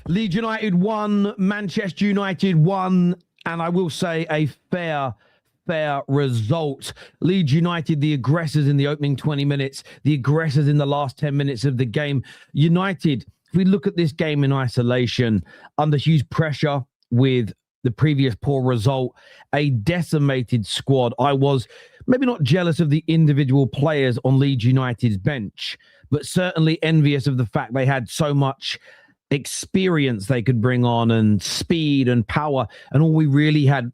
Leeds United won, Manchester United won, and I will say a fair result. Leeds United, the aggressors in the opening 20 minutes, the aggressors in the last 10 minutes of the game. United, if we look at this game in isolation, under huge pressure with the previous poor result, a decimated squad. I was maybe not jealous of the individual players on Leeds United's bench, but certainly envious of the fact they had so much experience they could bring on and speed and power, and all we really had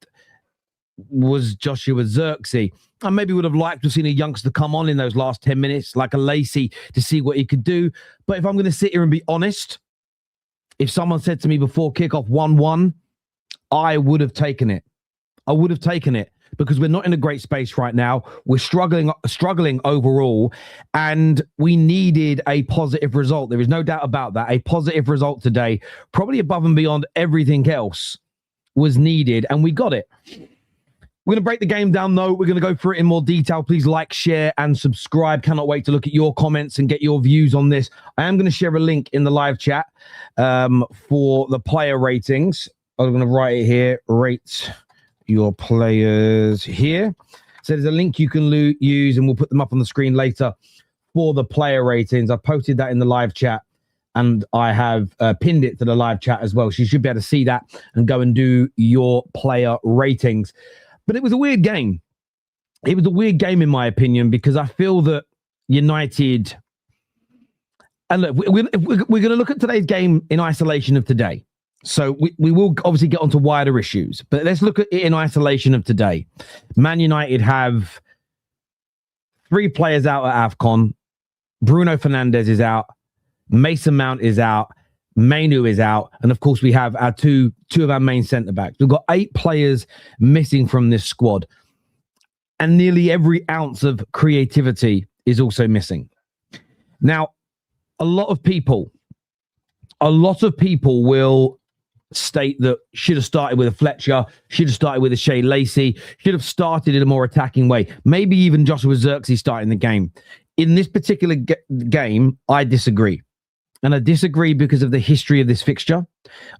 was Joshua Zirkzee. I maybe would have liked to have seen a youngster come on in those last 10 minutes, like a Lacey, to see what he could do. But if I'm going to sit here and be honest, if someone said to me before kickoff 1-1, I would have taken it. I would have taken it because we're not in a great space right now. We're struggling overall, and we needed a positive result. There is no doubt about that. A positive result today, probably above and beyond everything else, was needed, and we got it. We're going to break the game down, though. We're going to go through it in more detail. Please like, share, and subscribe. Cannot wait to look at your comments and get your views on this. I am going to share a link in the live chat for the player ratings. I'm going to write it here. Rate your players here. So there's a link you can use, and we'll put them up on the screen later for the player ratings. I posted that in the live chat, and I have pinned it to the live chat as well. So you should be able to see that and go and do your player ratings. But it was a weird game. It was a weird game, in my opinion, because I feel that United... And look, we're going to look at today's game in isolation of today. So we will obviously get onto wider issues, but let's look at it in isolation of today. Man United have 3 players out at AFCON. Bruno Fernandes is out. Mason Mount is out. Mainu is out. And of course, we have our two of our main centre-backs. We've got 8 players missing from this squad. And nearly every ounce of creativity is also missing. Now, a lot of people will state that should have started with a Fletcher, should have started with a Shea Lacey, should have started in a more attacking way. Maybe even Joshua Zirkzee starting the game. In this particular game, I disagree. And I disagree because of the history of this fixture.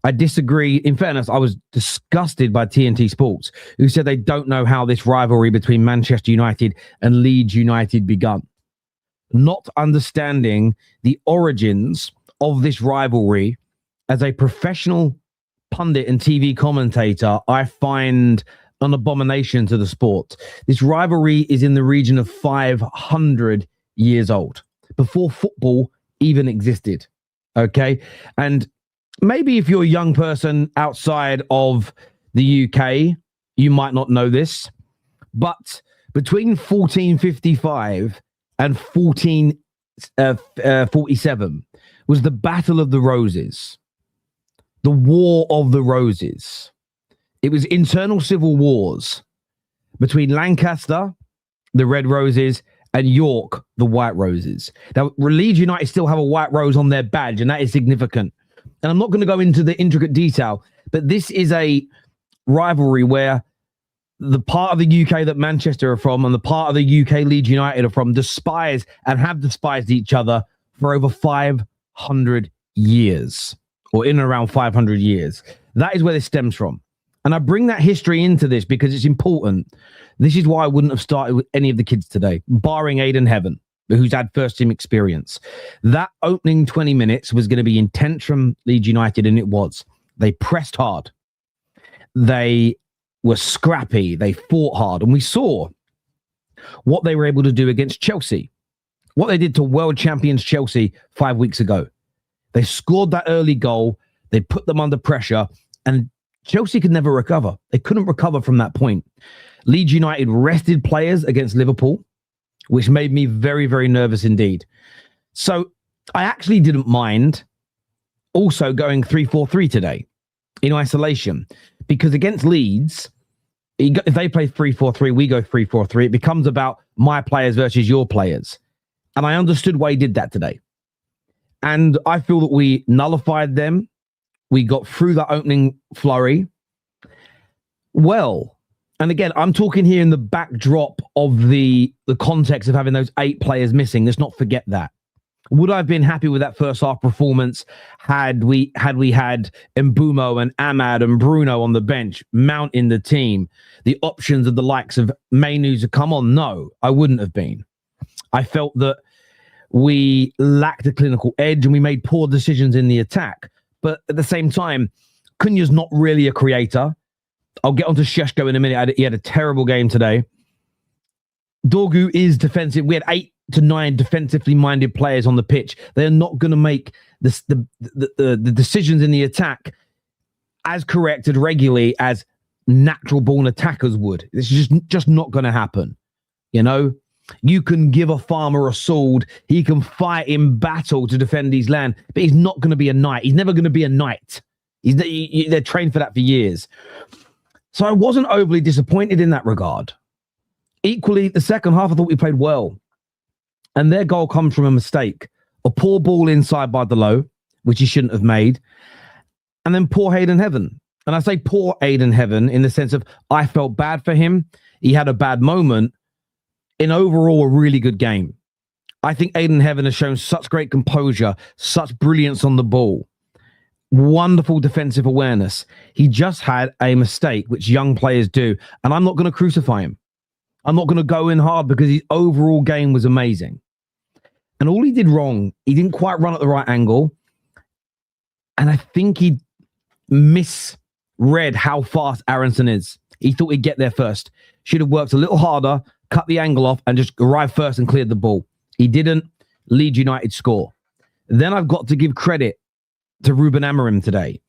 I disagree. In fairness, I was disgusted by TNT Sports, who said they don't know how this rivalry between Manchester United and Leeds United begun. Not understanding the origins of this rivalry as a professional pundit and TV commentator, I find an abomination to the sport. This rivalry is in the region of 500 years old, before football even existed. Okay. And maybe if you're a young person outside of the UK, you might not know this, but between 1455 and 1447 was the Battle of the Roses, the War of the Roses. It was internal civil wars between Lancaster, the Red Roses, and York, the White Roses. Now, Leeds United still have a white rose on their badge, and that is significant. And I'm not going to go into the intricate detail, but this is a rivalry where the part of the UK that Manchester are from and the part of the UK Leeds United are from despise and have despised each other for over 500 years, or in and around 500 years. That is where this stems from. And I bring that history into this because it's important. This is why I wouldn't have started with any of the kids today, barring Aiden Heaven, who's had first-team experience. That opening 20 minutes was going to be intense from Leeds United, and it was. They pressed hard. They were scrappy. They fought hard. And we saw what they were able to do against Chelsea, what they did to world champions Chelsea 5 weeks ago. They scored that early goal. They put them under pressure, and Chelsea could never recover. They couldn't recover from that point. Leeds United rested players against Liverpool, which made me very, very nervous indeed. So I actually didn't mind also going 3-4-3 today in isolation, because against Leeds, if they play 3-4-3, we go 3-4-3. It becomes about my players versus your players. And I understood why he did that today. And I feel that we nullified them. We got through that opening flurry well. And again, I'm talking here in the backdrop of the context of having those 8 players missing. Let's not forget that. Would I have been happy with that first half performance had we had Mbumo and Ahmad and Bruno on the bench, Mount in the team, the options of the likes of Mainu to come on? No, I wouldn't have been. I felt that we lacked a clinical edge and we made poor decisions in the attack. But at the same time, Cunha's not really a creator. I'll get onto Sesko in a minute. He had a terrible game today. Dorgu is defensive. We had 8 to 9 defensively minded players on the pitch. They're not going to make the decisions in the attack as corrected regularly as natural born attackers would. It's just not going to happen. You know, you can give a farmer a sword. He can fight in battle to defend his land, but he's not going to be a knight. He's never going to be a knight. They're trained for that for years. So I wasn't overly disappointed in that regard. Equally, the second half, I thought we played well. And their goal comes from a mistake. A poor ball inside by Delo, which he shouldn't have made. And then poor Hayden Heaven. And I say poor Hayden Heaven in the sense of I felt bad for him. He had a bad moment. In overall, a really good game. I think Hayden Heaven has shown such great composure, such brilliance on the ball. Wonderful defensive awareness. He just had a mistake, which young players do. And I'm not going to crucify him. I'm not going to go in hard because his overall game was amazing. And all he did wrong, he didn't quite run at the right angle. And I think he misread how fast Aronson is. He thought he'd get there first. Should have worked a little harder, cut the angle off, and just arrived first and cleared the ball. He didn't. Leeds United score. Then I've got to give credit to Ruben Amorim today.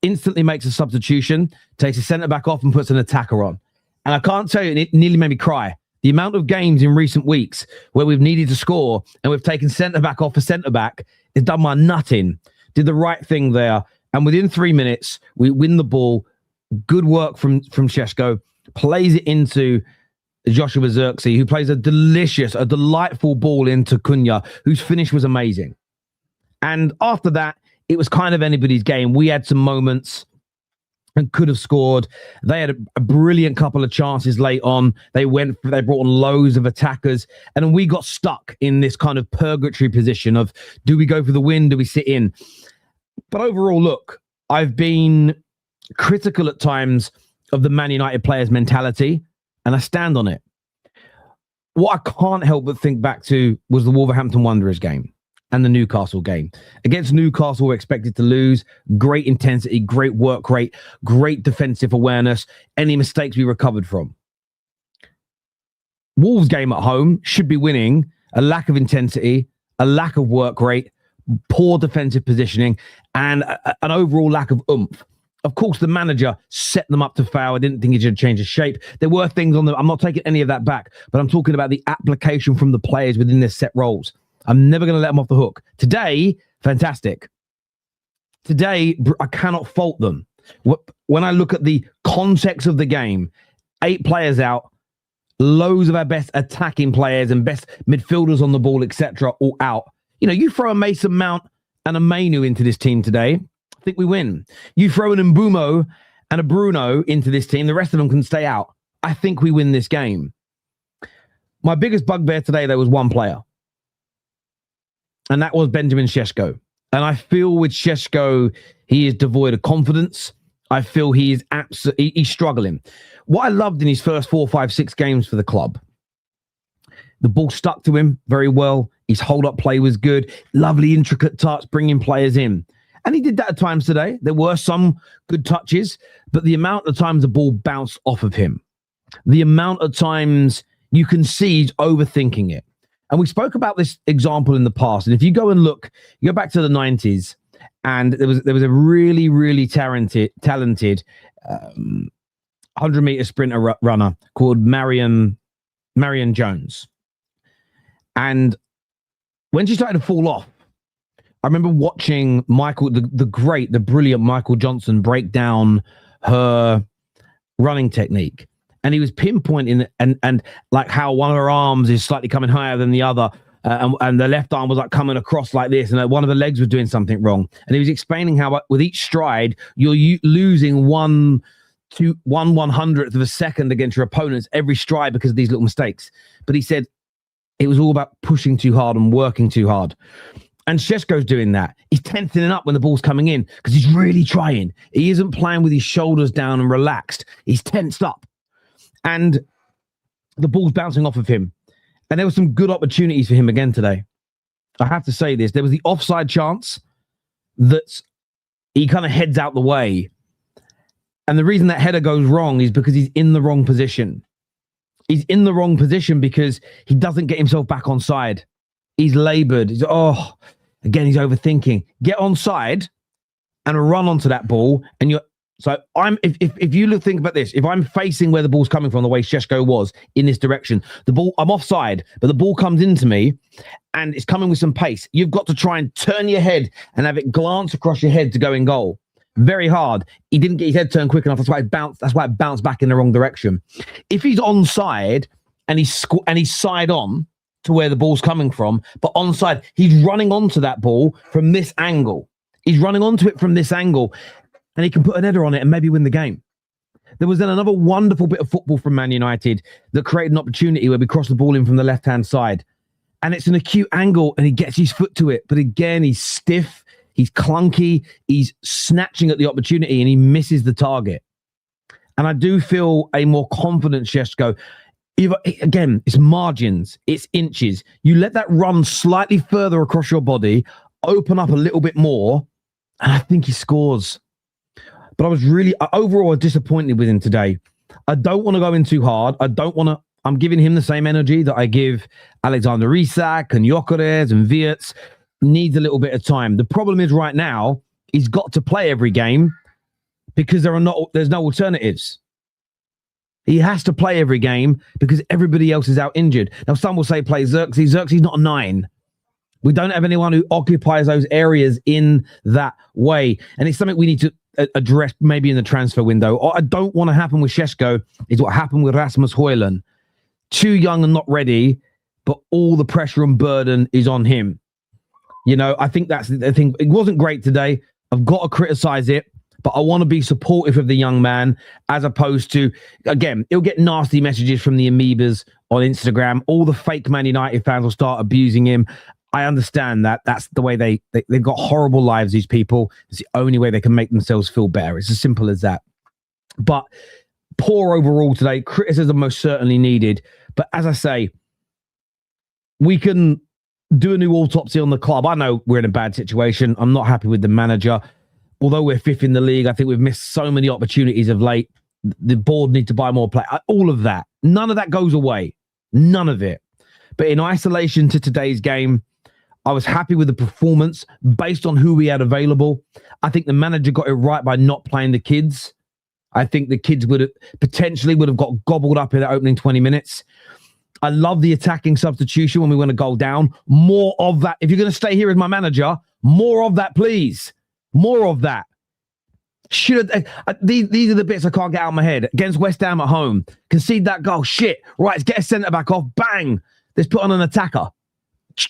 Instantly makes a substitution, takes a centre-back off and puts an attacker on. And I can't tell you, it nearly made me cry. The amount of games in recent weeks where we've needed to score and we've taken centre-back off for centre-back has done my nut in. Did the right thing there. And within 3 minutes, we win the ball. Good work from Sesko. Plays it into Joshua Zirkzee, who plays a delightful ball into Cunha, whose finish was amazing. And after that, it was kind of anybody's game. We had some moments and could have scored. They had a brilliant couple of chances late on. They brought on loads of attackers. And then we got stuck in this kind of purgatory position of, do we go for the win? Do we sit in? But overall, look, I've been critical at times of the Man United players' mentality, and I stand on it. What I can't help but think back to was the Wolverhampton Wanderers game and the Newcastle game. Against Newcastle, we're expected to lose. Great intensity, great work rate, great defensive awareness. Any mistakes we recovered from. Wolves game at home, should be winning. A lack of intensity, a lack of work rate, poor defensive positioning, and an overall lack of oomph. Of course, the manager set them up to fail. I didn't think he should change his shape. There were things on them. I'm not taking any of that back, but I'm talking about the application from the players within their set roles. I'm never going to let them off the hook. Today, fantastic. Today, I cannot fault them. When I look at the context of the game, 8 players out, loads of our best attacking players and best midfielders on the ball, etc., all out. You know, you throw a Mason Mount and a Mainu into this team today, I think we win. You throw an Mbumo and a Bruno into this team, the rest of them can stay out. I think we win this game. My biggest bugbear today, though, was one player. And that was Benjamin Sesko. And I feel with Sesko, he is devoid of confidence. I feel he is he's struggling. What I loved in his first 4, 5, 6 games for the club, the ball stuck to him very well. His hold-up play was good. Lovely, intricate touch, bringing players in. And he did that at times today. There were some good touches, but the amount of times the ball bounced off of him, the amount of times you can see he's overthinking it. And we spoke about this example in the past. And if you go and look, you go back to the 90s, and there was a really, really talented 100-meter sprinter runner called Marion Jones. And when she started to fall off, I remember watching the brilliant Michael Johnson break down her running technique. And he was pinpointing and like how one of her arms is slightly coming higher than the other. And the left arm was like coming across like this. And one of the legs was doing something wrong. And he was explaining how with each stride, you're losing 1/100th of a second against your opponents every stride because of these little mistakes. But he said it was all about pushing too hard and working too hard. And Sesko's doing that. He's tensing up when the ball's coming in because he's really trying. He isn't playing with his shoulders down and relaxed. He's tensed up. And the ball's bouncing off of him. And there were some good opportunities for him again today. I have to say this. There was the offside chance that he kind of heads out the way. And the reason that header goes wrong is because he's in the wrong position. He's in the wrong position because he doesn't get himself back on side. He's laboured. He's overthinking. Get onside and run onto that ball. And if you think about this, if I'm facing where the ball's coming from, the way Sesko was in this direction, the ball, I'm offside, but the ball comes into me and it's coming with some pace. You've got to try and turn your head and have it glance across your head to go in goal. Very hard. He didn't get his head turned quick enough. That's why it bounced back in the wrong direction. If he's onside and he's side on to where the ball's coming from, but onside, he's running onto that ball from this angle. He's running onto it from this angle, and he can put an header on it and maybe win the game. There was then another wonderful bit of football from Man United that created an opportunity where we crossed the ball in from the left-hand side. And it's an acute angle, and he gets his foot to it. But again, he's stiff, he's clunky, he's snatching at the opportunity, and he misses the target. And I do feel a more confident Sesko. Again, it's margins, it's inches. You let that run slightly further across your body, open up a little bit more, and I think he scores. But I was really, overall, disappointed with him today. I don't want to go in too hard. I'm giving him the same energy that I give Alexander Isak and Gyökeres and Wirtz. Needs a little bit of time. The problem is right now, he's got to play every game because there's no alternatives. He has to play every game because everybody else is out injured. Now, some will say play Xerxes. Xerxes not a 9. We don't have anyone who occupies those areas in that way. And it's something we need to address maybe in the transfer window. What I don't want to happen with Sesko is what happened with Rasmus Højlund. Too young and not ready, but all the pressure and burden is on him. You know, I think that's the thing. It wasn't great today. I've got to criticize it. But I want to be supportive of the young man as opposed to, again, he'll get nasty messages from the amoebas on Instagram. All the fake Man United fans will start abusing him. I understand that. That's the way they've got horrible lives, these people. It's the only way they can make themselves feel better. It's as simple as that. But poor overall today. Criticism most certainly needed. But as I say, we can do a new autopsy on the club. I know we're in a bad situation. I'm not happy with the manager. Although we're 5th in the league, I think we've missed so many opportunities of late. The board need to buy more play. All of that. None of that goes away. None of it. But in isolation to today's game, I was happy with the performance based on who we had available. I think the manager got it right by not playing the kids. I think the kids would have got gobbled up in the opening 20 minutes. I love the attacking substitution when we went a goal down. More of that. If you're going to stay here as my manager, more of that, please. More of that. These are the bits I can't get out of my head. Against West Ham at home. Concede that goal. Shit. Right, let's get a centre-back off. Bang. Let's put on an attacker.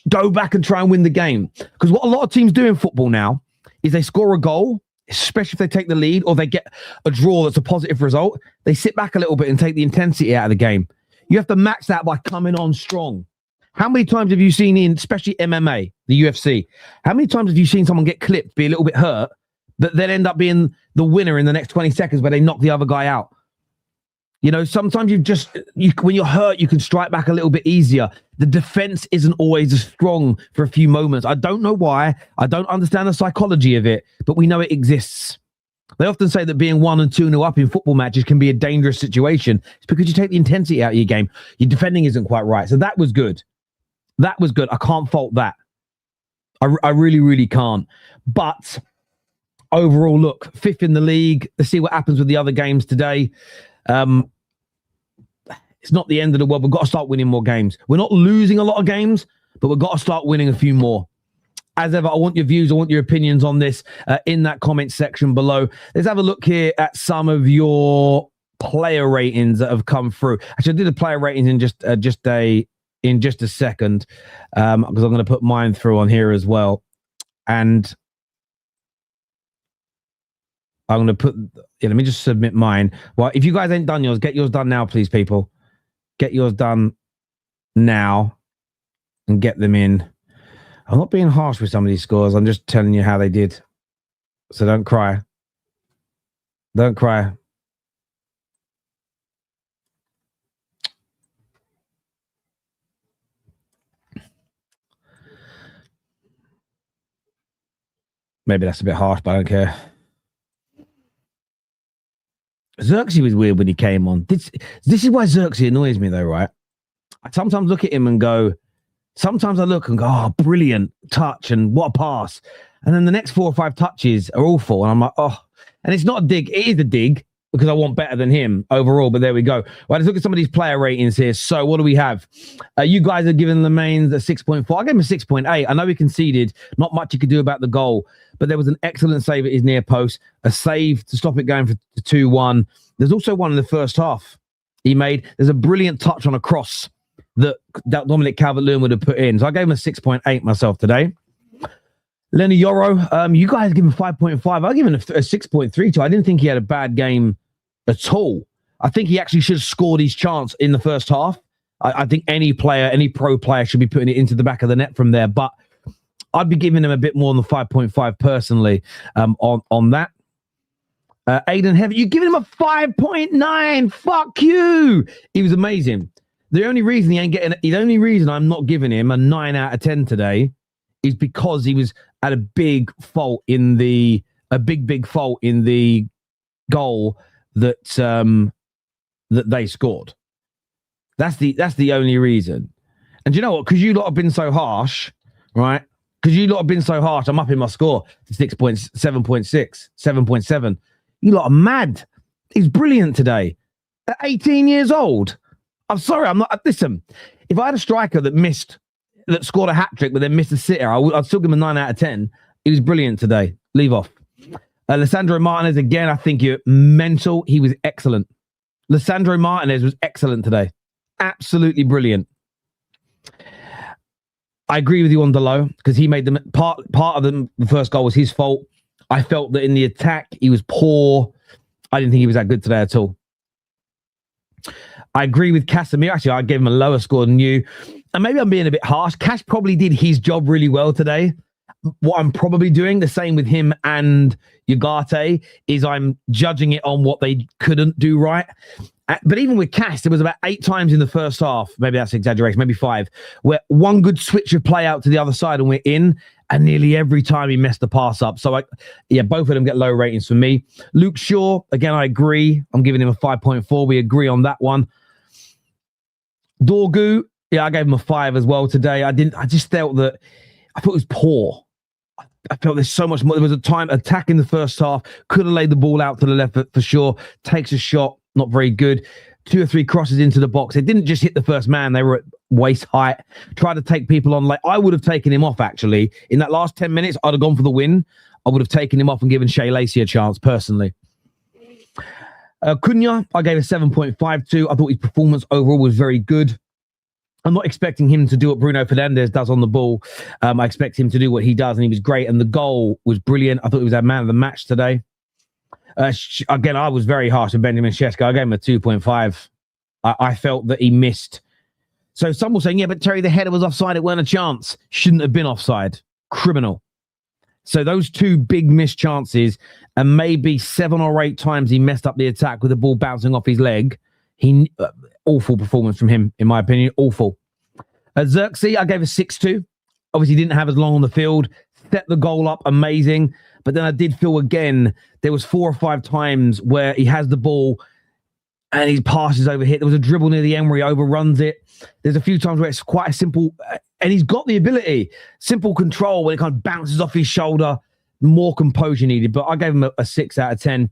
Go back and try and win the game. Because what a lot of teams do in football now is they score a goal, especially if they take the lead or they get a draw that's a positive result. They sit back a little bit and take the intensity out of the game. You have to match that by coming on strong. How many times have you seen especially MMA, the UFC, how many times have you seen someone get clipped, be a little bit hurt, but then end up being the winner in the next 20 seconds where they knock the other guy out? You know, sometimes when you're hurt, you can strike back a little bit easier. The defense isn't always as strong for a few moments. I don't know why. I don't understand the psychology of it, but we know it exists. They often say that being 1 and 2-0 up in football matches can be a dangerous situation. It's because you take the intensity out of your game. Your defending isn't quite right. So that was good. That was good. I can't fault that. I really, really can't. But overall, look, 5th in the league. Let's see what happens with the other games today. It's not the end of the world. We've got to start winning more games. We're not losing a lot of games, but we've got to start winning a few more. As ever, I want your views. I want your opinions on this in that comment section below. Let's have a look here at some of your player ratings that have come through. Actually, I did the player ratings in just a second because I'm going to put mine through on here as well. And I'm going to put, let me just submit mine. Well, if you guys ain't done yours, get yours done now, please, people. Get yours done now and get them in. I'm not being harsh with some of these scores. I'm just telling you how they did. So don't cry. Don't cry. Maybe that's a bit harsh, but I don't care. Xerxes was weird when he came on. This is why Xerxes annoys me, though, right? I sometimes look at him and go, sometimes I look and go, oh, brilliant touch and what a pass. And then the next 4 or 5 touches are awful. And I'm like, oh, and it's not a dig. It is a dig because I want better than him overall. But there we go. Right, let's look at some of these player ratings here. So what do we have? You guys are giving the mains a 6.4. I gave him a 6.8. I know he conceded. Not much you could do about the goal. But there was an excellent save at his near post, a save to stop it going for 2-1. There's also one in the first half he made. There's a brilliant touch on a cross that Dominic Calvert-Lewin would have put in. So I gave him a 6.8 myself today. Lenny Yoro, you guys give him 5.5. I give him a 6.3 too. I didn't think he had a bad game at all. I think he actually should have scored his chance in the first half. I think any player, any pro player should be putting it into the back of the net from there. But I'd be giving him a bit more than 5.5 personally on that. Aiden Heavy, you're giving him a 5.9. Fuck you. He was amazing. The only reason I'm not giving him a 9 out of 10 today is because he was at a big fault in the fault in the goal that they scored. That's the only reason. And you know what? Because you lot have been so harsh, right? Because you lot have been so harsh, I'm up in my score to 7.7. You lot are mad. He's brilliant today. At 18 years old. I'm sorry, I'm not. Listen, if I had a striker that scored a hat-trick but then missed a sitter, I'd still give him a 9 out of 10. He was brilliant today. Leave off. Lissandro Martinez, again, I think you're mental. He was excellent. Lissandro Martinez was excellent today. Absolutely brilliant. I agree with you on Delo because he made them part of the first goal was his fault. I felt that in the attack, he was poor. I didn't think he was that good today at all. I agree with Casemiro. Actually, I gave him a lower score than you. And maybe I'm being a bit harsh. Cash probably did his job really well today. What I'm probably doing, the same with him and Ugarte, is I'm judging it on what they couldn't do right. But even with Cash, there was about 8 times in the first half, maybe that's exaggeration, maybe 5, where one good switch of play out to the other side and we're in, and nearly every time he messed the pass up. So, both of them get low ratings for me. Luke Shaw, again, I agree. I'm giving him a 5.4. We agree on that one. Dorgu, I gave him a 5 as well today. I just felt that, I thought it was poor. I felt there's so much more. There was a time attack in the first half, could have laid the ball out to the left for sure. Takes a shot, not very good. 2 or 3 crosses into the box. It didn't just hit the first man. They were at waist height. Tried to take people on. Like I would have taken him off, actually. In that last 10 minutes, I'd have gone for the win. I would have taken him off and given Shea Lacey a chance, personally. Cunha, I gave a 7.52. I thought his performance overall was very good. I'm not expecting him to do what Bruno Fernandes does on the ball. I expect him to do what he does, and he was great. And the goal was brilliant. I thought he was our man of the match today. Again, I was very harsh with Benjamin Sesko. I gave him a 2.5. I felt that he missed. So some were saying, yeah, but Terry, the header was offside. It weren't a chance. Shouldn't have been offside. Criminal. So those 2 big missed chances, and maybe 7 or 8 times he messed up the attack with the ball bouncing off his leg. Awful performance from him, in my opinion. Awful. Xerxes, I gave a 6.2. Obviously, didn't have as long on the field. Set the goal up, amazing. But then I did feel again, there was 4 or 5 times where he has the ball and his pass is overhit. There was a dribble near the end where he overruns it. There's a few times where it's quite a simple, and he's got the ability, simple control when it kind of bounces off his shoulder. More composure needed. But I gave him a 6 out of 10.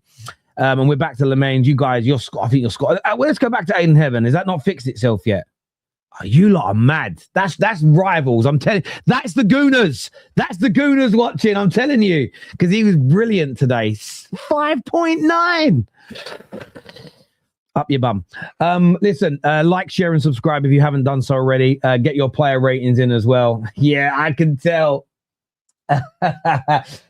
And we're back to Lemaine. You guys, I think you're Scott. Let's go back to Aiden Heaven. Has that not fixed itself yet? Oh, you lot are mad. That's rivals. I'm telling you. That's the Gooners. That's the Gooners watching. I'm telling you. Because he was brilliant today. 5.9. Up your bum. Listen, like, share, and subscribe if you haven't done so already. Get your player ratings in as well. Yeah, I can tell.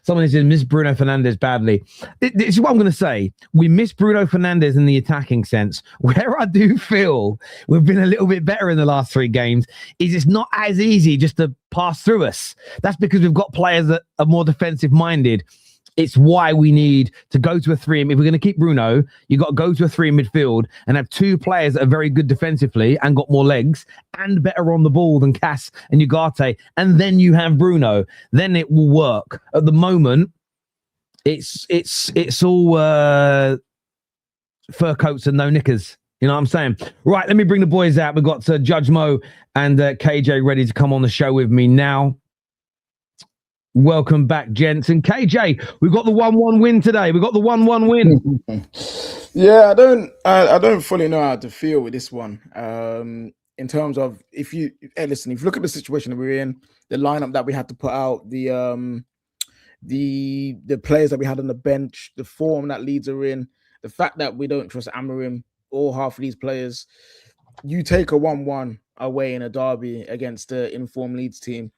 Someone says miss Bruno Fernandes badly. This is what I'm going to say. We miss Bruno Fernandes in the attacking sense. Where I do feel we've been a little bit better in the last 3 games is it's not as easy just to pass through us. That's because we've got players that are more defensive minded. It's why we need to go to a 3. If we're going to keep Bruno, you've got to go to a 3 in midfield and have 2 players that are very good defensively and got more legs and better on the ball than Cass and Ugarte. And then you have Bruno. Then it will work. At the moment, it's all fur coats and no knickers. You know what I'm saying? Right, let me bring the boys out. We've got Judge Mo and KJ ready to come on the show with me now. Welcome back, gents. And KJ, we've got the 1-1 win today. We've got the 1-1 win. Yeah, I don't fully know how to feel with this one. In terms of if you look at the situation that we're in, the lineup that we had to put out, the players that we had on the bench, the form that Leeds are in, the fact that we don't trust Amorim or half of these players, you take a 1-1 away in a derby against the informed Leeds team.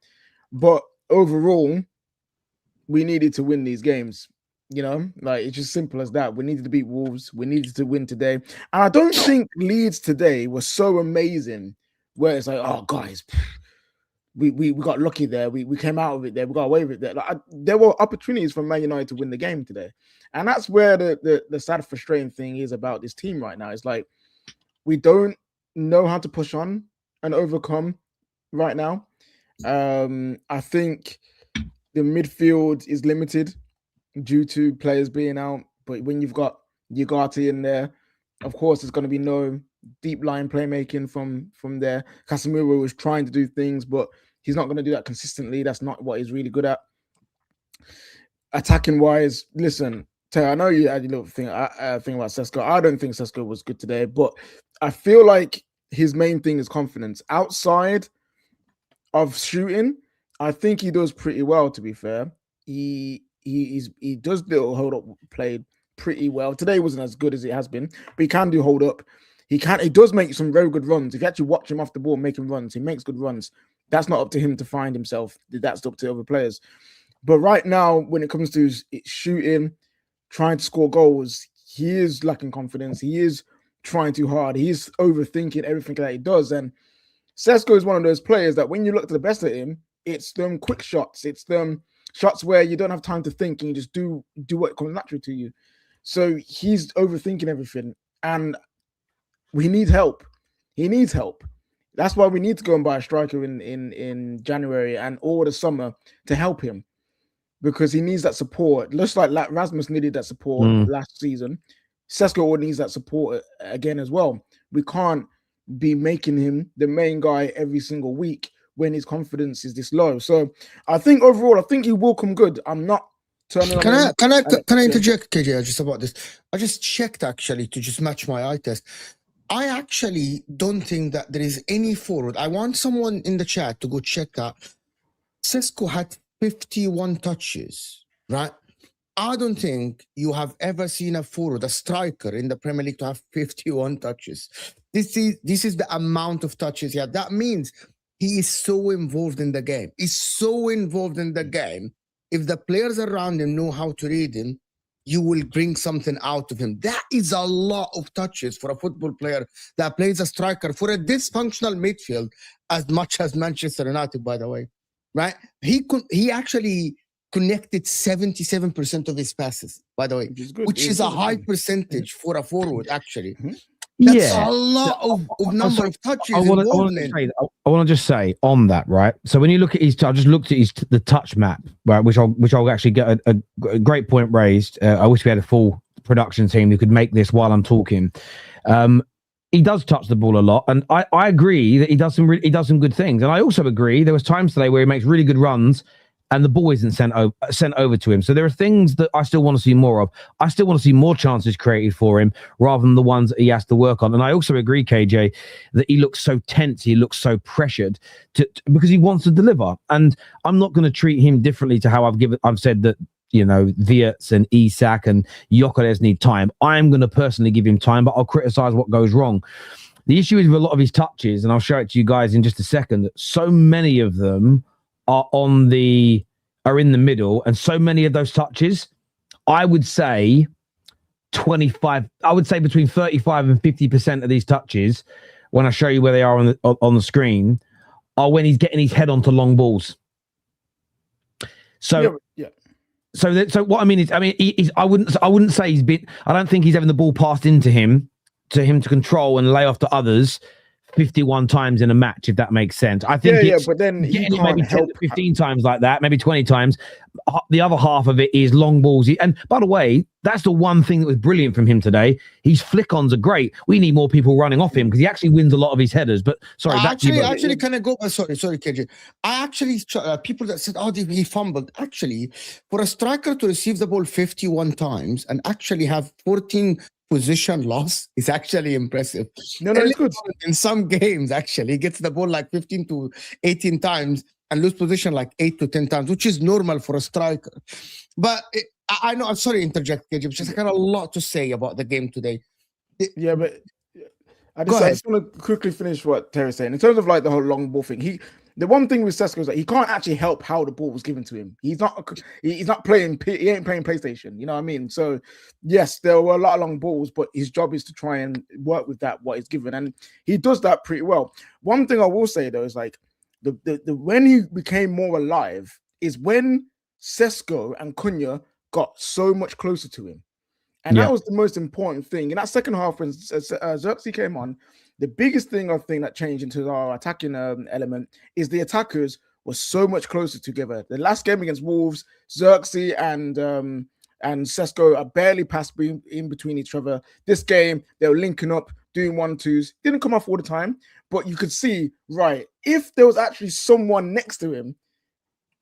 But overall, we needed to win these games. You know, like it's just simple as that. We needed to beat Wolves. We needed to win today. And I don't think Leeds today was so amazing where it's like, oh, guys, we got lucky there. We came out of it there. We got away with it there. Like, there were opportunities for Man United to win the game today. And that's where the sad, frustrating thing is about this team right now. It's like we don't know how to push on and overcome right now. I think the midfield is limited due to players being out. But when you've got Ugarte in there, of course, there's going to be no deep line playmaking from there. Casemiro was trying to do things, but he's not going to do that consistently. That's not what he's really good at. Attacking wise, listen, Terry, I know you had your little thing about Sesko. I don't think Sesko was good today, but I feel like his main thing is confidence. Outside of shooting, I think he does pretty well, to be fair. He does little hold up play pretty well. Today wasn't as good as it has been, but he can do hold up. He does make some very good runs. If you actually watch him off the ball making runs, he makes good runs. That's not up to him to find himself. That's up to other players. But right now, when it comes to shooting, trying to score goals, he is lacking confidence. He is trying too hard. He's overthinking everything that he does. And Sesko is one of those players that when you look to the best at him, it's them quick shots. It's them shots where you don't have time to think and you just do what comes naturally to you. So he's overthinking everything. And we need help. He needs help. That's why we need to go and buy a striker in January and all the summer to help him. Because he needs that support. Looks like Rasmus needed that support last season. Sesko needs that support again as well. We can't be making him the main guy every single week when his confidence is this low. So I think overall, I think he will come good. I'm not turning on him. Can I interject, KJ, just about this? I just checked actually to just match my eye test. I actually don't think that there is any forward. I want someone in the chat to go check that. Sesko had 51 touches, right? I don't think you have ever seen a forward, a striker in the Premier League to have 51 touches. This is the amount of touches he had. That means he is so involved in the game. He's so involved in the game. If the players around him know how to read him, you will bring something out of him. That is a lot of touches for a football player that plays a striker for a dysfunctional midfield, as much as Manchester United, by the way, right? He actually connected 77% of his passes, by the way, which is a high percentage for a forward, actually. That's a lot of number of touches. I want to just say on that, right? So when you look at I just looked at the touch map, right? Which I'll actually get a great point raised. I wish we had a full production team who could make this while I'm talking. He does touch the ball a lot, and I agree that he does some good things. And I also agree there was times today where he makes really good runs, and the ball isn't sent over to him. So there are things that I still want to see more of. I still want to see more chances created for him rather than the ones that he has to work on. And I also agree, KJ, that he looks so tense. He looks so pressured because he wants to deliver. And I'm not going to treat him differently to how I've said that, you know, Wirtz and Isak and Gyökeres need time. I'm going to personally give him time, but I'll criticize what goes wrong. The issue is with a lot of his touches, and I'll show it to you guys in just a second, so many of them are on the are in the middle, and so many of those touches, I would say 25. I would say between 35 and 50% of these touches, when I show you where they are on the screen, are when he's getting his head onto long balls. So, So what I mean is, I wouldn't say he's been. I don't think he's having the ball passed into him to control and lay off to others 51 times in a match, if that makes sense. I think but then he getting it can't maybe 10 help to 15 times like that, maybe 20 times. The other half of it is long balls. And by the way, that's the one thing that was brilliant from him today. His flick-ons are great. We need more people running off him because he actually wins a lot of his headers. But sorry, actually, can I go? Sorry, KJ. I actually people that said, "Oh, he fumbled." Actually, for a striker to receive the ball 51 times and actually have 14 position loss is actually impressive. No, it's good. In some games, actually, he gets the ball like 15 to 18 times and lose position like 8 to 10 times, which is normal for a striker. But I know, I'm sorry to interject, KJ, because I got a lot to say about the game today. But I just want to quickly finish what Terry's saying. In terms of like the whole long ball thing, the one thing with Sesko is that he can't actually help how the ball was given to him. He's not playing. He ain't playing PlayStation. You know what I mean? So yes, there were a lot of long balls, but his job is to try and work with what is given, and he does that pretty well. One thing I will say though is like the when he became more alive is when Sesko and Cunha got so much closer to him. And that was the most important thing. In that second half, when Xerxes came on, the biggest thing I think that changed into our attacking element is the attackers were so much closer together. The last game against Wolves, Xerxes and Sesko are barely passed in between each other. This game, they were linking up, doing 1-2s. Didn't come off all the time, but you could see, right, if there was actually someone next to him.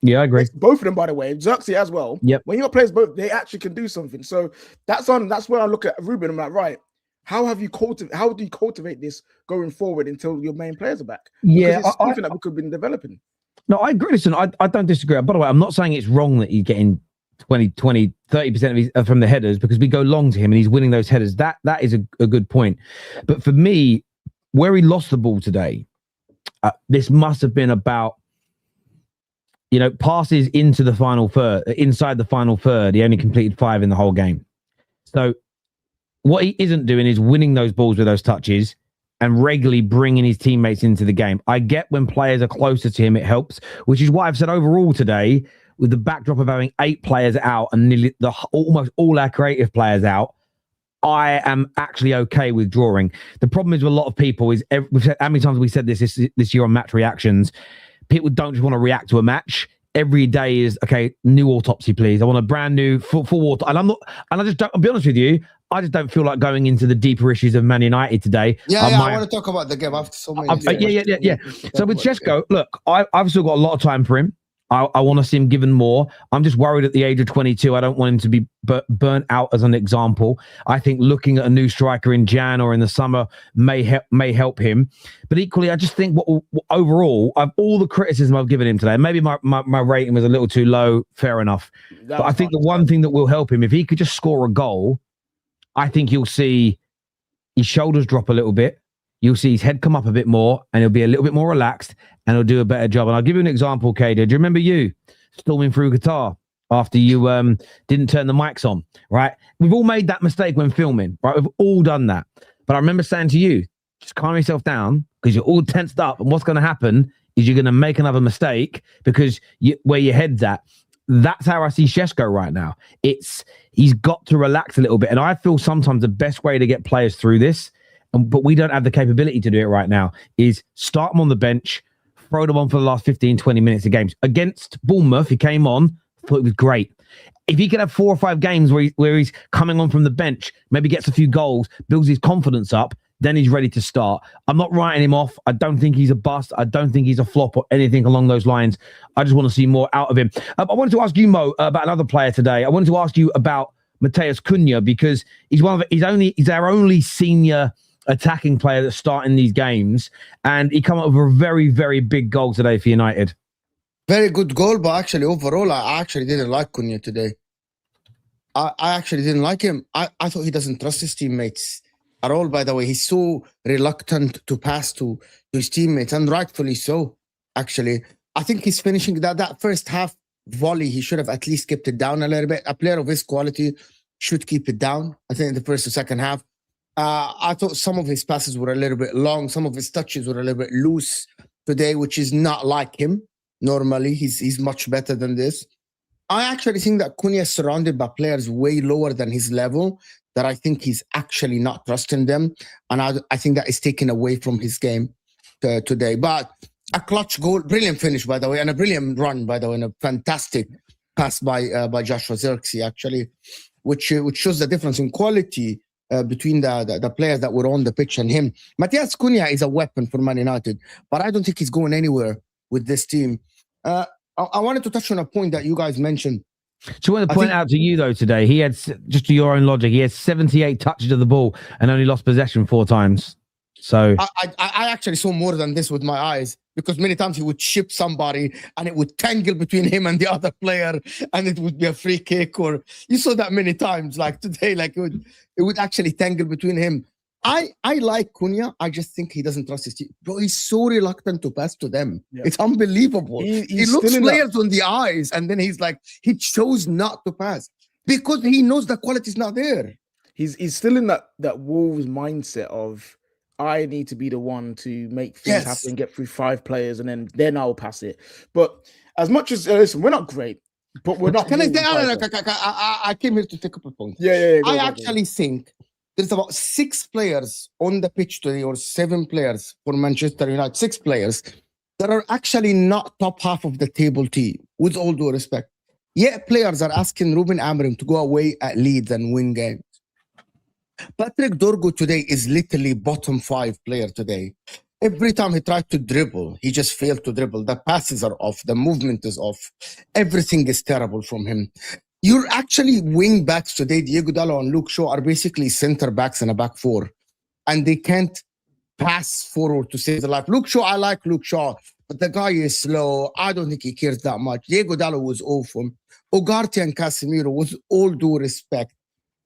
Yeah, I agree. Both of them, by the way, Xerxes as well. Yep. When you got players both, they actually can do something. So that's where I look at Ruben. I'm like, right, how do you cultivate this going forward until your main players are back? Yeah, because it's something that we could have been developing. No, I agree. Listen, I don't disagree. By the way, I'm not saying it's wrong that he's getting 20, 30% of his from the headers, because we go long to him and he's winning those headers. That is a good point. But for me, where he lost the ball today, this must have been about, passes into the final third, inside the final third. He only completed 5 in the whole game. So what he isn't doing is winning those balls with those touches and regularly bringing his teammates into the game. I get when players are closer to him, it helps, which is why I've said overall today, with the backdrop of having 8 players out and nearly almost all our creative players out, I am actually okay with drawing. The problem is with a lot of people is, we've said, how many times have we said this year on match reactions? People don't just want to react to a match. Every day is, okay, new autopsy, please. I want a brand new full water. I'll be honest with you, I just don't feel like going into the deeper issues of Man United today. I want to talk about the game after so many. Yeah. So with Sesko, look, I've still got a lot of time for him. I want to see him given more. I'm just worried at the age of 22. I don't want him to be burnt out as an example. I think looking at a new striker in Jan or in the summer may help him. But equally, I just think overall, all the criticism I've given him today, maybe my rating was a little too low, fair enough. But I think the one thing that will help him, if he could just score a goal, I think you'll see his shoulders drop a little bit. You'll see his head come up a bit more, and he'll be a little bit more relaxed, and he'll do a better job. And I'll give you an example, Kader. Do you remember you storming through Qatar after you didn't turn the mics on, right? We've all made that mistake when filming, right? We've all done that. But I remember saying to you, just calm yourself down, because you're all tensed up, and what's going to happen is you're going to make another mistake because where your head's at. That's how I see Sesko right now. He's got to relax a little bit. And I feel sometimes the best way to get players through this, but we don't have the capability to do it right now, is start them on the bench, throw them on for the last 15, 20 minutes of games. Against Bournemouth, he came on, thought it was great. If he could have 4 or 5 games where he's coming on from the bench, maybe gets a few goals, builds his confidence up, then he's ready to start. I'm not writing him off. I don't think he's a bust. I don't think he's a flop or anything along those lines. I just want to see more out of him. I wanted to ask you, Mo, about another player today. I wanted to ask you about Matheus Cunha, because he's our only senior attacking player that's starting these games, and he come up with a very, very big goal today for United. Very good goal, but actually overall, I actually didn't like Cunha today. I actually didn't like him. I thought he doesn't trust his teammates at all, by the way. He's so reluctant to pass to his teammates, and rightfully so, actually. I think he's finishing that first half volley, he should have at least kept it down a little bit. A player of his quality should keep it down. I think in the first or second half, I thought some of his passes were a little bit long. Some of his touches were a little bit loose today, which is not like him. Normally, he's much better than this. I actually think that Cunha is surrounded by players way lower than his level, that I think he's actually not trusting them. And I think that is taken away from his game today. But a clutch goal, brilliant finish, by the way, and a brilliant run, by the way, and a fantastic pass by Joshua Zirkzee, actually, which shows the difference in quality between the players that were on the pitch and him. Matthias Cunha is a weapon for Man United, but I don't think he's going anywhere with this team. I wanted to touch on a point that you guys mentioned. So I want to point out to you, though, today, he had, just to your own logic, he had 78 touches of the ball and only lost possession 4 times. So I actually saw more than this with my eyes, because many times he would chip somebody and it would tangle between him and the other player and it would be a free kick. Or you saw that many times, like today, like it would actually tangle between him. I like Cunha. I just think he doesn't trust his team. Bro, he's so reluctant to pass to them. Yeah. It's unbelievable. He looks players on the eyes and then he's like, he chose not to pass because he knows the quality is not there. He's still in that Wolves mindset of, I need to be the one to make things happen, get through 5 players, and then I'll pass it. But as much as, listen, we're not great, but we're not. Can I came here to take up a point. Yeah. I actually think there's about 6 players on the pitch today, or 7 players for Manchester United, 6 players that are actually not top half of the table team, with all due respect. Yet players are asking Ruben Amorim to go away at Leeds and win games. Patrick Dorgu today is literally bottom 5 player today. Every time he tried to dribble, he just failed to dribble. The passes are off. The movement is off. Everything is terrible from him. You're actually wing backs today. Diego Dallo and Luke Shaw are basically center backs in a back 4. And they can't pass forward to save the life. Luke Shaw, I like Luke Shaw, but the guy is slow. I don't think he cares that much. Diego Dallo was awful. Ugarte and Casemiro, with all due respect,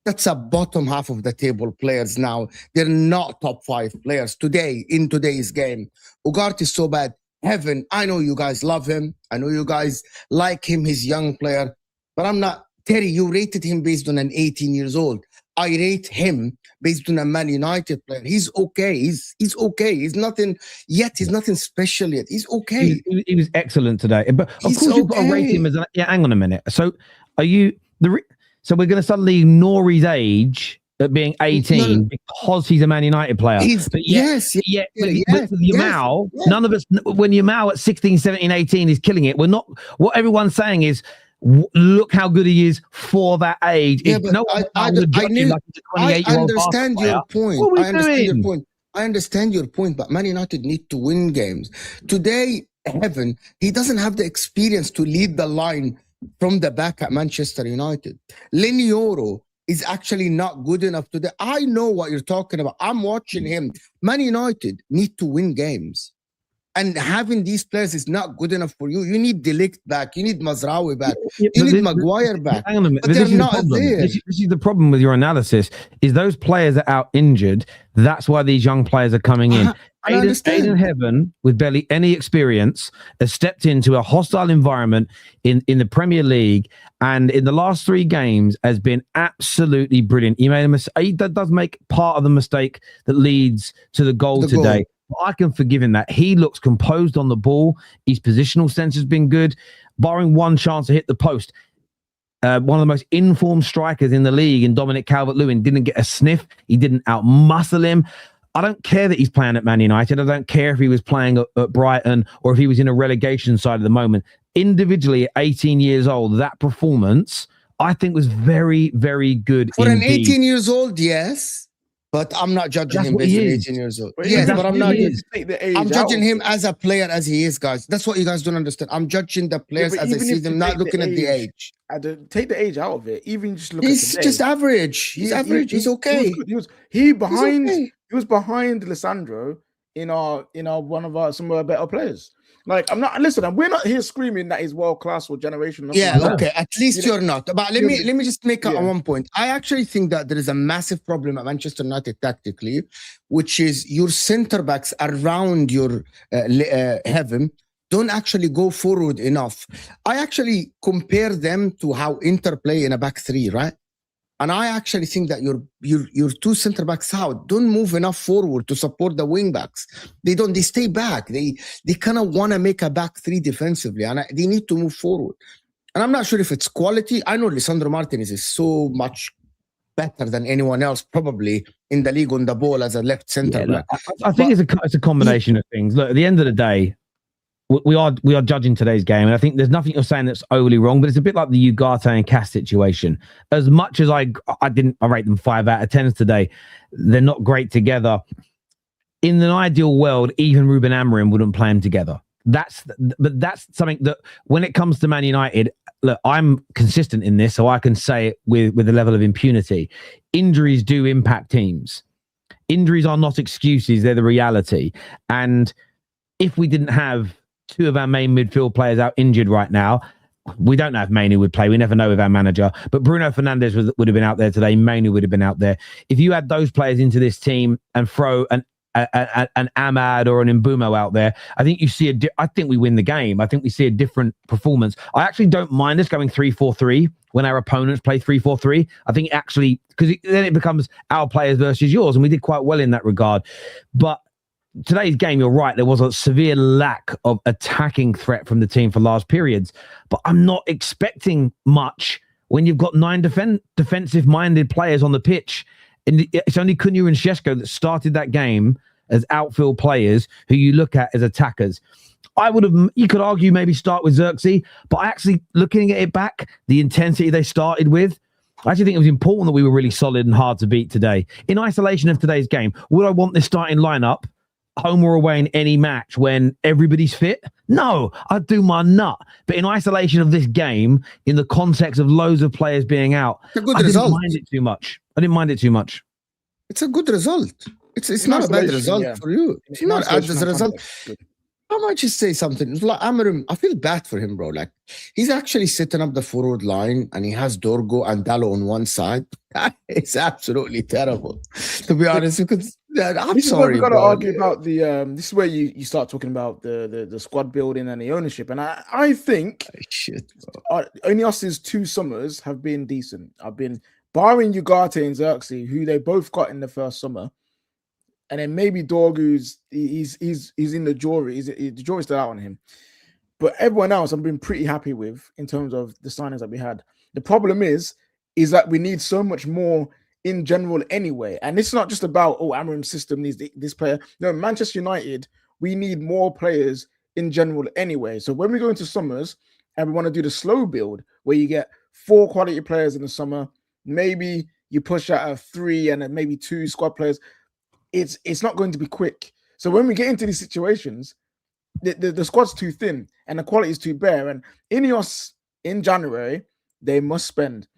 that's a bottom half of the table players now. They're not top 5 players today in today's game. Ugarte is so bad. Heaven, I know you guys love him. I know you guys like him. He's a young player. But I'm not. Terry, you rated him based on an 18 years old. I rate him based on a Man United player. He's okay. He's okay. He's nothing yet. He's nothing special yet. He's okay. He was excellent today. But of course, you've got to rate him as a... Yeah, hang on a minute. So are you... So we're going to suddenly ignore his age at being 18 because he's a Man United player. With Yamal, none of us, when Yamal at 16, 17, 18 is killing it, we're not, what everyone's saying is, look how good he is for that age. Yeah, but I understand your point. I understand your point, but Man United need to win games. Today, Heaven, he doesn't have the experience to lead the line from the back at Manchester United. Lenioro is actually not good enough today. I know what you're talking about. I'm watching him. Man United need to win games. And having these players is not good enough for you. You need De Ligt back. You need Mazraoui back. You need Maguire back. Hang on a minute. But they're not there. This is the problem with your analysis, is those players are out injured. That's why these young players are coming in. Aiden Heaven, with barely any experience, has stepped into a hostile environment in the Premier League, and in the last 3 games has been absolutely brilliant. He made a mistake. He does make part of the mistake that leads to the goal today. I can forgive him that. He looks composed on the ball. His positional sense has been good, barring one chance to hit the post. One of the most informed strikers in the league, in Dominic Calvert-Lewin, didn't get a sniff. He didn't outmuscle him. I don't care that he's playing at Man United. I don't care if he was playing at Brighton or if he was in a relegation side at the moment. Individually, at 18 years old, that performance, I think, was very, very good. For an 18 years old, yes. But I'm not judging him based on 18 years old. Yes, but I'm not. I'm judging him as a player as he is, guys. That's what you guys don't understand. I'm judging the players as I see them, not looking at the age. Take the age out of it. Even just look. He's just average. He's average. He's okay. He was behind Lissandro in one of some of our better players. Like, I'm not, listen, we're not here screaming that he's world class or generational. Yeah, okay. At least you're not. But let me just make one point. I actually think that there is a massive problem at Manchester United tactically, which is your center backs around your Heaven don't actually go forward enough. I actually compare them to how Inter play in a back three, right? And I actually think that your two center backs out don't move enough forward to support the wing backs. They stay back. They kind of want to make a back three defensively, and they need to move forward. And I'm not sure if it's quality. I know Lisandro Martinez is so much better than anyone else probably in the league on the ball as a left center back. I think it's a combination of things. Look, at the end of the day, we are judging today's game, and I think there's nothing you're saying that's overly wrong, but it's a bit like the Ugarte and Cass situation. As much as I rate them 5 out of 10 today, they're not great together. In an ideal world, even Ruben Amorim wouldn't play them together. But that's something that when it comes to Man United, look, I'm consistent in this, so I can say it with a level of impunity. Injuries do impact teams. Injuries are not excuses; they're the reality. And if we didn't have 2 of our main midfield players out injured right now, we don't know if Mainu would play. We never know with our manager. But Bruno Fernandes would have been out there today. Mainu would have been out there. If you add those players into this team and throw an Ahmad or an Mbumo out there, I think you see I think we win the game. I think we see a different performance. I actually don't mind us going 3-4-3 when our opponents play 3-4-3. I think actually, because then it becomes our players versus yours, and we did quite well in that regard. But today's game, you're right, there was a severe lack of attacking threat from the team for large periods, but I'm not expecting much when you've got 9 defensive-minded players on the pitch. And it's only Cunha and Sesko that started that game as outfield players who you look at as attackers. You could argue maybe start with Xerxes, but I actually, looking at it back, the intensity they started with, I actually think it was important that we were really solid and hard to beat today. In isolation of today's game, would I want this starting lineup home or away in any match when everybody's fit? No, I'd do my nut. But in isolation of this game, in the context of loads of players being out, I didn't mind it too much. It's a good result. It's not a bad result for you. If you not add this result, I might just say something. Like Amorim, I feel bad for him, bro. Like, he's actually setting up the forward line and he has Dorgo and Dallo on one side. It's absolutely terrible, to be honest. Because I'm sorry. We've got to argue about the. This is where you start talking about the squad building and the ownership. And I think only us 2 summers have been decent. I've been barring Ugarte and Xerxes, who they both got in the first summer. And then maybe Dorgu's he's in the jury. The jury's still out on him. But everyone else I've been pretty happy with in terms of the signings that we had. The problem is that we need so much more in general anyway. And it's not just about, Amorim's system needs this player. No, Manchester United, we need more players in general anyway. So when we go into summers and we want to do the slow build where you get 4 quality players in the summer, maybe you push out a 3 and then maybe 2 squad players, it's not going to be quick. So when we get into these situations, the squad's too thin and the quality is too bare. And Ineos in January, they must spend.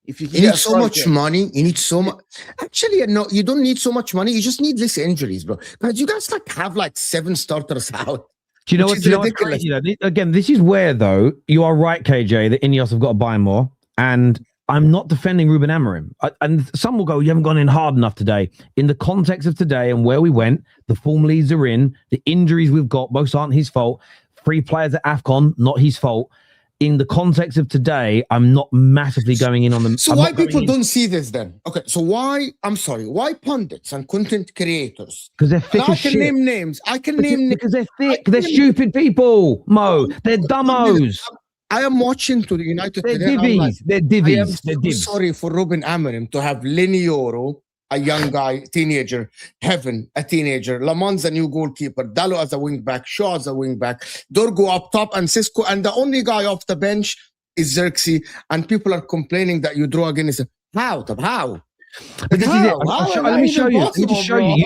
If you need so much money, you need so much. Actually, no, you don't need so much money. You just need less injuries, bro. Because you guys have 7 starters out. Do you know what's crazy? Again, this is where, though, you are right, KJ, that Ineos have got to buy more. And I'm not defending Ruben Amorim. And some will go, you haven't gone in hard enough today. In the context of today and where we went, the form Leeds are in, the injuries we've got, most aren't his fault. 3 players at AFCON, not his fault. In the context of today, I'm not massively going in on them. So why people don't see this then? Okay, so why pundits and content creators? Because they're thick as shit. I can name names. Because they're thick. They're stupid people, Mo. They're dumbos. I am watching to the United. They're divvies. They're divvies. I am sorry for Ruben Amorim to have Lenioro, a young guy, teenager, Heaven, a teenager, Lamon's a new goalkeeper, Dallo as a wing back, Shaw as a wing back, Dorgo up top, and Sesko, and the only guy off the bench is Xerxes, and people are complaining that you draw against him. How? But this is it. Let me show you. Let me just show you.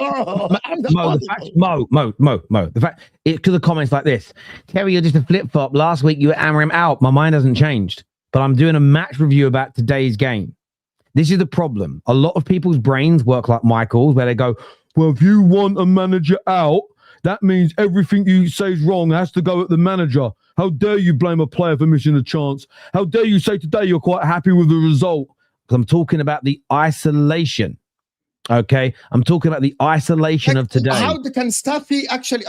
Mo. The fact, to the comments like this, Terry, you're just a flip-flop. Last week you were Amorim out. My mind hasn't changed. But I'm doing a match review about today's game. This is the problem. A lot of people's brains work like Michael's, where they go, well, if you want a manager out, that means everything you say is wrong has to go at the manager. How dare you blame a player for missing a chance? How dare you say today you're quite happy with the result? Because I'm talking about the isolation Okay, I'm talking about the isolation of today. How can Staffy actually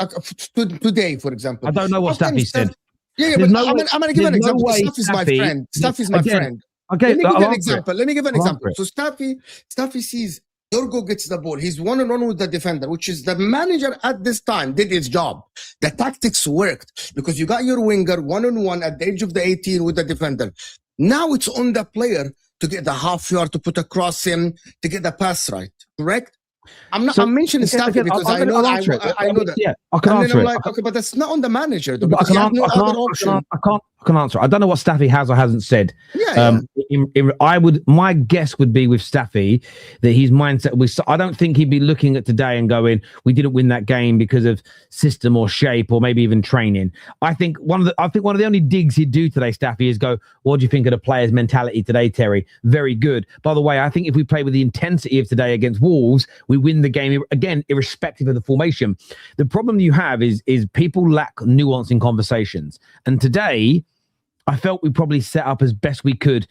today, for example? I don't know what Staffy said. Yeah, There's but no way- I'm gonna give an there's no example. way Staffy is my Staffy- friend. Staffy is my Again, friend. Okay, Let me give you I'll an answer it. example. Let me give an I'll example. answer So Staffy sees Dorgo gets the ball. He's 1-on-1 with the defender, which is the manager at this time did his job. The tactics worked because you got your winger 1-on-1 at the edge of the 18 with the defender. Now it's on the player to get the half yard, to put a cross in, to get the pass right. Correct? I'm mentioning Staffy because I know that. Yeah, I can And then answer I'm it. like, okay, but that's not on the manager though, But because he has no other option. I can answer. I don't know what Staffy has or hasn't said. Yeah, My guess would be with Staffy that his mindset was. I don't think he'd be looking at today and going, "We didn't win that game because of system or shape or maybe even training." I think one of the only digs he'd do today, Staffy, is go, "What do you think of the players' mentality today, Terry? Very good. By the way, I think if we play with the intensity of today against Wolves, we win the game again, irrespective of the formation." The problem you have is people lack nuance in conversations, and today, I felt we probably set up as best we could,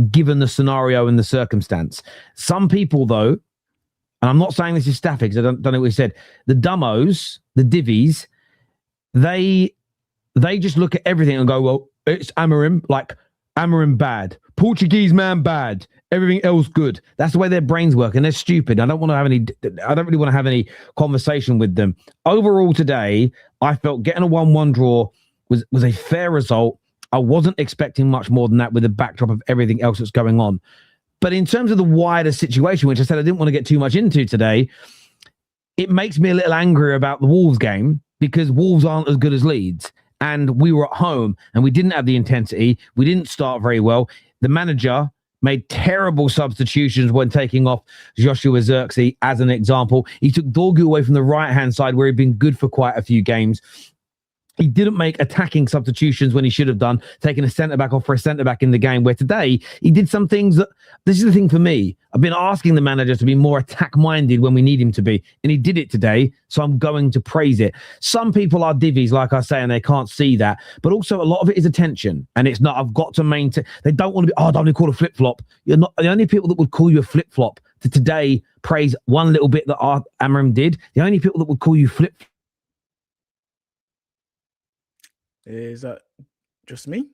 given the scenario and the circumstance. Some people, though, and I'm not saying this is Staffy because I don't know what he said, the dummos, the divvies, they just look at everything and go, well, it's Amorim, like Amorim bad, Portuguese man bad, everything else good. That's the way their brains work, and they're stupid. I don't really want to have any conversation with them. Overall today, I felt getting a 1-1 draw was a fair result. I wasn't expecting much more than that with the backdrop of everything else that's going on. But in terms of the wider situation, which I said I didn't want to get too much into today, it makes me a little angry about the Wolves game because Wolves aren't as good as Leeds. And we were at home and we didn't have the intensity. We didn't start very well. The manager made terrible substitutions when taking off Joshua Zirkzee as an example. He took Dorgu away from the right-hand side where he'd been good for quite a few games. He didn't make attacking substitutions when he should have done, taking a centre-back off for a centre-back in the game, where today he did some things that, this is the thing for me, I've been asking the manager to be more attack-minded when we need him to be, and he did it today, so I'm going to praise it. Some people are divvies, like I say, and they can't see that, but also a lot of it is attention, and it's not, I've got to maintain, they don't want to be, don't want to call a flip-flop. You're not the only people that would call you a flip-flop to today praise one little bit that Amorim did. The only people that would call you flip-flop. Is that just me?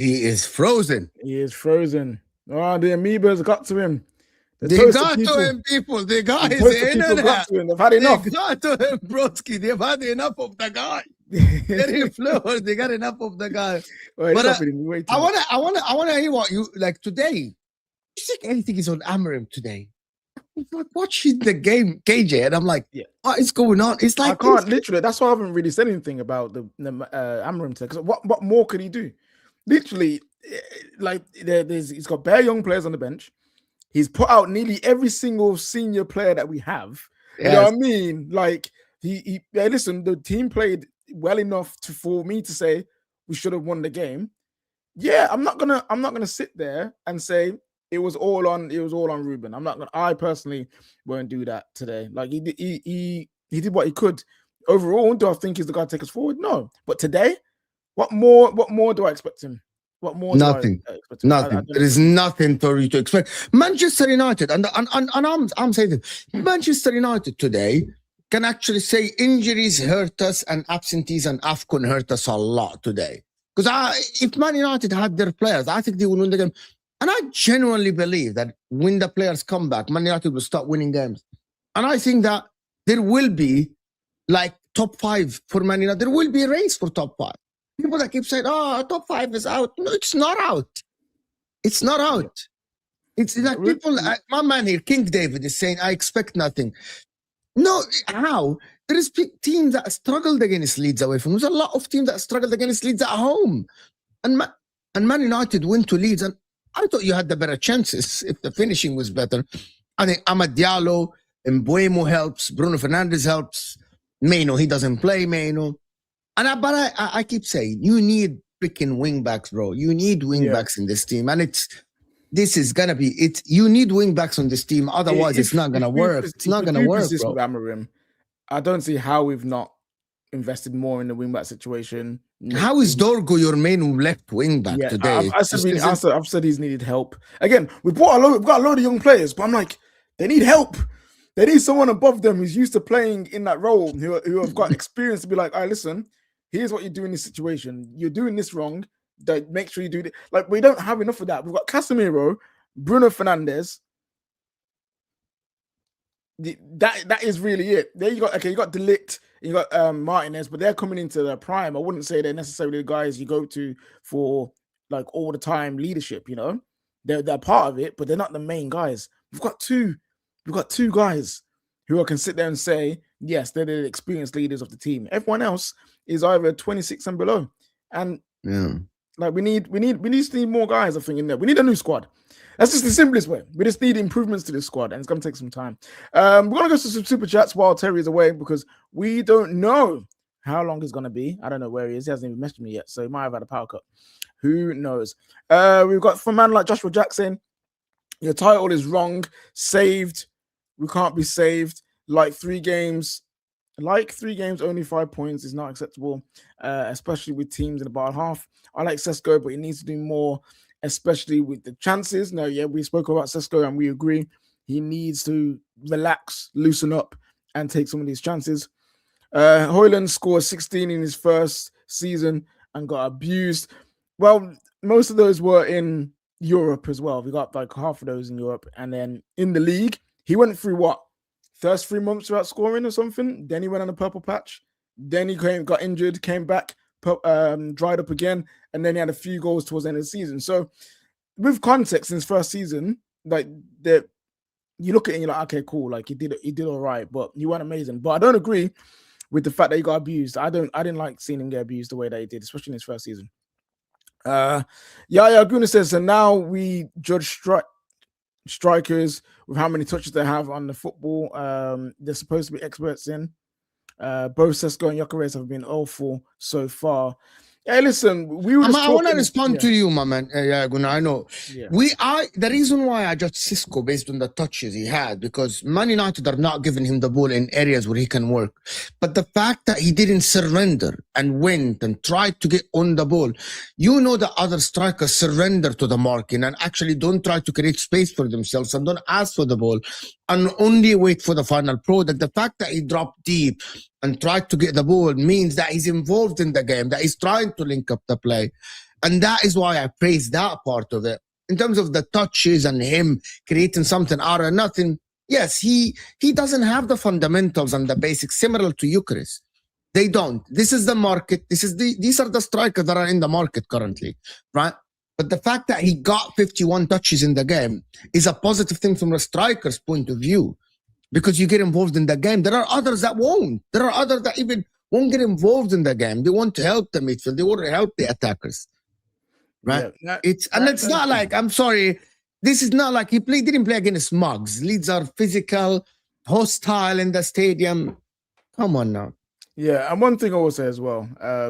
he is frozen. He is frozen. Oh, the amoebas got to him. They got to him, people. They got his internet. Got to him. They've had enough. They got to him, broski. They've had enough of the guy. They're flowers. They got enough of the guy. Well, But I I wanna hear what you like today. You think anything is on Amorim today? I'm like watching the game, KJ, and I'm like, Yeah. what is going on? It's like I can't literally. That's why I haven't really said anything about the Amorim today. Because what more could he do? Literally, like he's got bare young players on the bench. He's put out nearly every single senior player that we have. You know what I mean? Like listen, the team played well enough for me to say we should have won the game. Yeah, I'm not gonna sit there and say it was all on Ruben. I personally won't do that today. Like he did what he could. Overall, do I think he's the guy to take us forward? No. But today, what more do I expect him? What more? Nothing. Do I expect him? Nothing. There is nothing for you to expect. Manchester United, and I'm saying this, Manchester United today can actually say injuries hurt us and absentees and AFCON hurt us a lot today. Because if Man United had their players, I think they would win the game. And I genuinely believe that when the players come back, Man United will start winning games. And I think that there will be like top 5 for Man United. There will be a race for top 5. People that keep saying, top 5 is out. No, it's not out. It's not out. It's like people, my man here, King David, is saying, I expect nothing. No, how? There is teams that struggled against Leeds away from. There's a lot of teams that struggled against Leeds at home. And Man United went to Leeds, and I thought you had the better chances if the finishing was better. I think Amad Diallo, Mbuemo helps, Bruno Fernandes helps, Meno, he doesn't play Meno. But I keep saying, you need freaking wing backs, bro. You need wing backs in this team. And you need wing backs on this team. Otherwise, it's not going to work. It's not going to work, bro. Amorim, I don't see how we've not invested more in the wing back situation. How is Dorgo your main left wing back today? I've said he's needed help. Again, we've got a load of young players, but I'm like, They need help. They need someone above them who's used to playing in that role, who have got experience to be like, all right, listen, here's what you do in this situation. You're doing this wrong. Make sure you do it. Like, we don't have enough of that. We've got Casemiro, Bruno Fernandes. That is really it. There you got, you got Delict, you got Martinez, but they're coming into their prime. I wouldn't say they're necessarily the guys you go to for like all the time leadership, you know. They're part of it, but they're not the main guys. We've got two guys who can sit there and say, yes, they're the experienced leaders of the team. Everyone else is either 26 and below. And like we need more guys, I think, in there. We need a new squad. That's just the simplest way. We just need improvements to this squad, and it's going to take some time. We're going to go to some super chats while Terry is away because we don't know how long it's going to be. I don't know where he is. He hasn't even messaged me yet, so he might have had a power cut. Who knows? We've got from a man like Joshua Jackson. Your title is wrong. Saved. We can't be saved. Like three games, only 5 points is not acceptable, especially with teams in the bottom half. I like Sesko, but he needs to do more, especially with the chances. No, yeah, we spoke about Sesko and we agree. He needs to relax, loosen up, and take some of these chances. Højlund scored 16 in his first season and got abused. Well, most of those were in Europe as well. We got like half of those in Europe. And then in the league, he went through what? First 3 months without scoring or something. Then he went on a purple patch. Then he got injured, came back, dried up again. And then he had a few goals towards the end of the season. So with context in his first season, like you look at it and you're like, okay, cool. Like he did all right, but he wasn't amazing. But I don't agree with the fact that he got abused. I didn't like seeing him get abused the way that he did, especially in his first season. Yaya Guna says, so now we judge strikers with how many touches they have on the football. They're supposed to be experts in. Both Sesko and Gyökeres have been awful so far. Hey, listen, we were. I want to respond to you, my man. Yeah, Gunnar, I know. Yeah. The reason why I judge Sesko based on the touches he had, because Man United are not giving him the ball in areas where he can work. But the fact that he didn't surrender and went and tried to get on the ball, you know that other strikers surrender to the marking and actually don't try to create space for themselves and don't ask for the ball and only wait for the final product. The fact that he dropped deep and tried to get the ball means that he's involved in the game, that he's trying to link up the play. And that is why I praise that part of it. In terms of the touches and him creating something out of nothing, yes, he doesn't have the fundamentals and the basics similar to Gyökeres. They don't. This is the market. These are the strikers that are in the market currently, right? But the fact that he got 51 touches in the game is a positive thing from a striker's point of view. Because you get involved in the game. There are others that won't. There are others that even won't get involved in the game. They want to help the midfield. They want to help the attackers. Right? Yeah, it's not like, I'm sorry, this is not like didn't play against mugs. Leeds are physical, hostile in the stadium. Come on now. Yeah, and one thing I will say as well,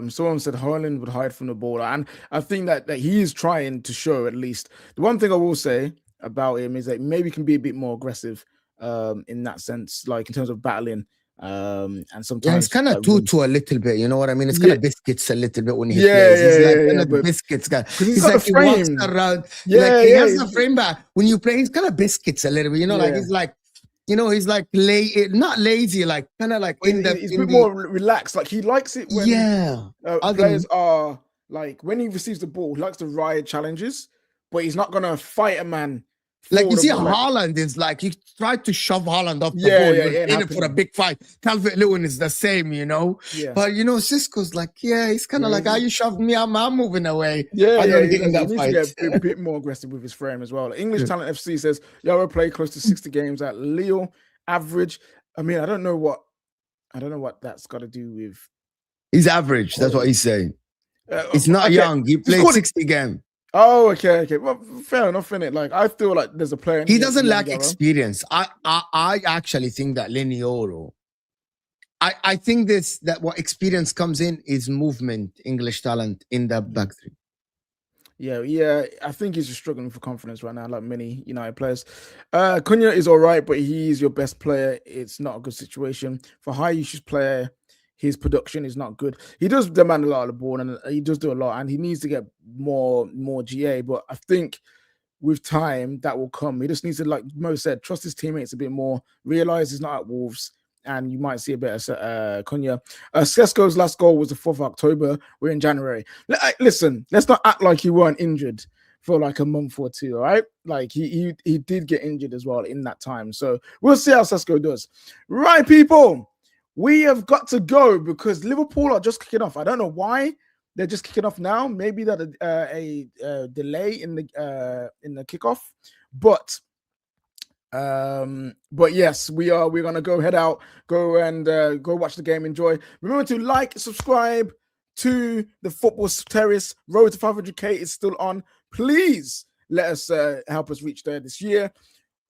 someone said Højlund would hide from the ball, and I think that he is trying to show at least. The one thing I will say about him is that maybe he can be a bit more aggressive. In that sense, like in terms of battling, and sometimes it's kind of to a little bit, you know what I mean? It's kind of biscuits a little bit when he plays. He's like biscuits guy. He's like he walks around, he has the frame back. When you play, he's kind of biscuits a little bit, you know, like he's like, you know, he's like not lazy, like kind of like he's a bit more relaxed. Like he likes it when players are like when he receives the ball, he likes to ride challenges, but he's not gonna fight a man. Like you see, Haaland is like he tried to shove Haaland off the ball in it for a big fight. Calvert-Lewin is the same, you know. Yeah. But you know, Sisko's like, he's kind of like, you shoved me, I'm moving away. He needs to get a bit more aggressive with his frame as well. English Talent FC says Yara played close to 60 games at Lille, average. I mean, I don't know what that's got to do with. He's average. That's what he's saying. He's not young. He played 60 games. Oh, okay. Well, fair enough, innit? Like, I feel like there's a player. He doesn't lack experience. I actually think that Lenioro. I think that what experience comes in is movement, English talent in the back three. Yeah. I think he's just struggling for confidence right now, like many United players. Cunha is all right, but he's your best player. It's not a good situation. For high usage player, his production is not good. He does demand a lot of the ball, and he does do a lot, and he needs to get more GA. But I think with time that will come. He just needs to, like Mo said, trust his teammates a bit more, realize he's not at Wolves, and you might see a bit of Cunha. Sesko's last goal was the 4th of October. We're in January. Listen, let's not act like you weren't injured for like a month or two, all right? Like he did get injured as well in that time. So we'll see how Sesko does. Right, people, we have got to go because Liverpool are just kicking off. I don't know why they're just kicking off now. Maybe that a delay in the kickoff, but yes, we're gonna head out, go watch the game, enjoy. Remember to like, subscribe to the Football Terrace. Road to 500k is still on. Please let us help us reach there this year.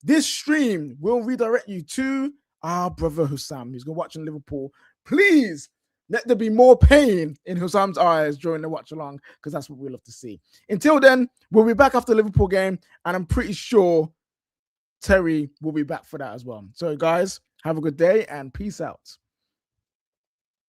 This stream will redirect you to our brother Hussam, who's gonna watch in Liverpool. Please let there be more pain in Hussam's eyes during the watch along, because that's what we love to see. Until then, we'll be back after the Liverpool game, and I'm pretty sure Terry will be back for that as well. So, guys, have a good day and peace out.